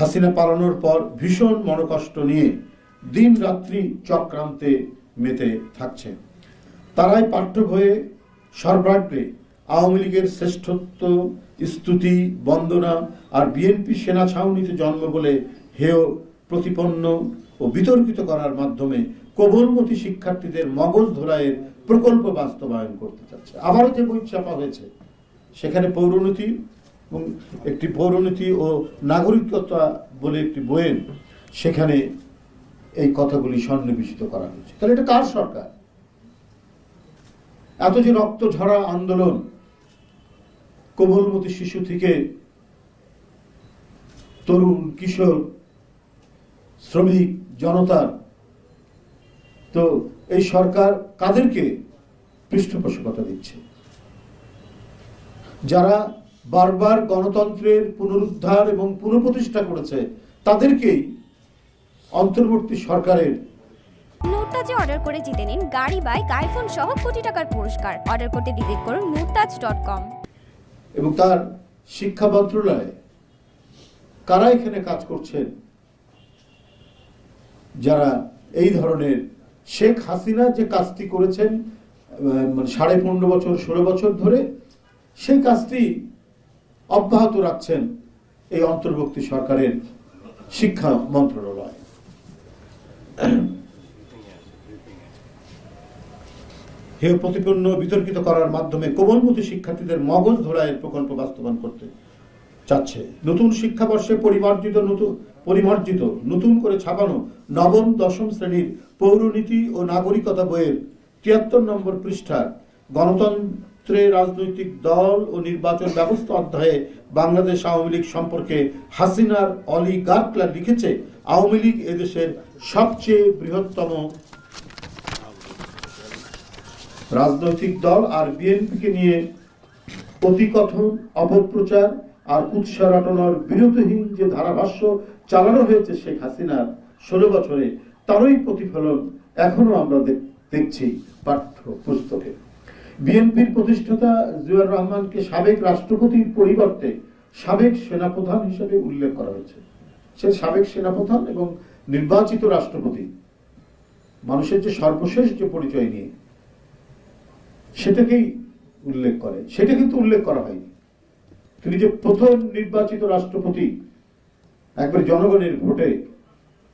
হাসিনা পালানোর পর ভীষণ মনোকষ্ট নিয়ে দিন রাত্রি চক্রান্তে মেতে থাকছে। তারাই পাঠ্য বইয়ে সর্বাগ্রে আওয়ামী লীগের শ্রেষ্ঠত্ব স্তুতি বন্দনা আর বিএনপি সেনা ছাউনিতে জন্ম বলে হেয় প্রতিপন্ন ও বিতর্কিত করার মাধ্যমে কোমলমতি শিক্ষার্থীদের মগজ ধোলাইয়ের প্রকল্প বাস্তবায়ন করতে চাচ্ছে। আবারও যে বই ছাপা হয়েছে সেখানে পৌরনীতি এবং একটি পৌরনীতি ও নাগরিকতা বলে একটি বইয়ের সেখানে এই কথাগুলি সন্নিবেশিত করা হয়েছে। তাহলে এটা কার সরকার? এত যে রক্ত ঝরা আন্দোলন, কোমলমতি শিশু থেকে তরুণ কিশোর শ্রমিক জনতার, তো এই সরকার কাদেরকে পৃষ্ঠপোষকতা দিচ্ছে? যারা বারবার গণতন্ত্রের পুনরুদ্ধার এবং পুনঃপ্রতিষ্ঠা করেছে তাদেরকেই অন্তর্বর্তী সরকারের। নুরতাজে অর্ডার করে জিতে নিন গাড়ি, বাইক, আইফোন সহ কোটি টাকার পুরস্কার। অর্ডার করতে ভিজিট করুন nurtaj.com। এবং তার শিক্ষা মন্ত্রণালয়ে কারা এখানে কাজ করছেন? যারা এই ধরনের শেখ হাসিনা যে কাজটি করেছেন 15.5 বছর 16 বছর ধরে, সেই কাজটি অব্যাহত রাখছেন এই অন্তর্বর্তী সরকারের শিক্ষা মন্ত্রণালয়। হেয় প্রতিপন্ন বিতর্কিত করার মাধ্যমে কোমলমতি শিক্ষার্থীদের মগজ ধোলাইয়ের প্রকল্প বাস্তবায়ন করতে চাচ্ছে। নতুন শিক্ষাবর্ষে পরিমার্জিত নতুন করে ছাপানো নবম দশম শ্রেণীর পৌরনীতি ও নাগরিকতা বইয়ের 73 নম্বর পৃষ্ঠার গণতন্ত্রে রাজনৈতিক দল ও নির্বাচন ব্যবস্থা অধ্যায়ে বাংলাদেশ আওয়ামী লীগ সম্পর্কে হাসিনার অলিগার্করা লিখেছে, আওয়ামী লীগ এদেশের সবচেয়ে বৃহত্তম রাজনৈতিক দল, আর বিএনপিকে নিয়ে অতিকথন অপপ্রচার আর উৎসাহ রটনার বিরতিহীন যে ধারাভাষ্য চালানো হয়েছে শেখ হাসিনার 16 বছরে, তারই প্রতিফলন এখনো আমরা দেখছি পাঠ্য পুস্তকে। বিএনপির প্রতিষ্ঠাতা জিয়াউর রহমানকে সাবেক রাষ্ট্রপতির পরিবর্তে সাবেক সেনাপ্রধান হিসেবে উল্লেখ করা হয়েছে। সে সাবেক সেনাপ্রধান এবং নির্বাচিত রাষ্ট্রপতি, মানুষের যে সর্বশেষ যে পরিচয় নিয়ে সেটাকেই উল্লেখ করে, সেটা কিন্তু উল্লেখ করা হয়নি। তিনি যে প্রথম নির্বাচিত রাষ্ট্রপতি একবার জনগণের ভোটে,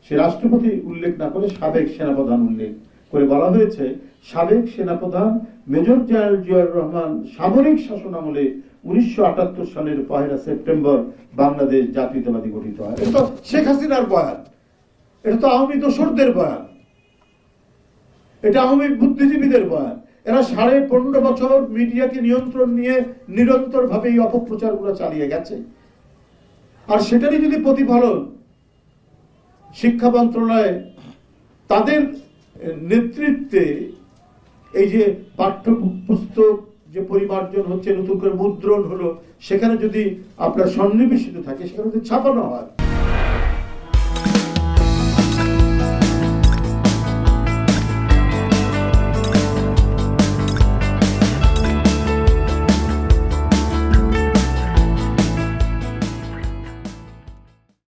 সে রাষ্ট্রপতি উল্লেখ না করে সাবেক সেনাপ্রধান উল্লেখ করে বলা হয়েছে, সাবেক সেনাপ্রধান মেজর জেনারেল জিয়াউর রহমান সামরিক শাসন আমলে 1978 সালের 1 সেপ্টেম্বর বাংলাদেশ জাতীয়তাবাদী গঠিত হয়। এটা তো শেখ হাসিনার বয়ান, এটা তো আওয়ামী দোসরদের বয়ান, এটা আওয়ামী বুদ্ধিজীবীদের বয়ান। এরা 15.5 বছর মিডিয়াকে নিয়ন্ত্রণ নিয়ে নিরন্তর ভাবে এই অপপ্রচারগুলো চালিয়ে গেছে। আর সেটারই যদি প্রতিফলন শিক্ষা মন্ত্রণালয়ে তাদের নেতৃত্বে এই যে পাঠ্যপুস্তক যে পরিমার্জন হচ্ছে, নতুন করে মুদ্রণ হলো, সেখানে যদি আপনার সন্নিবেশিত থাকে, সেখানে যদি ছাপানো হয়,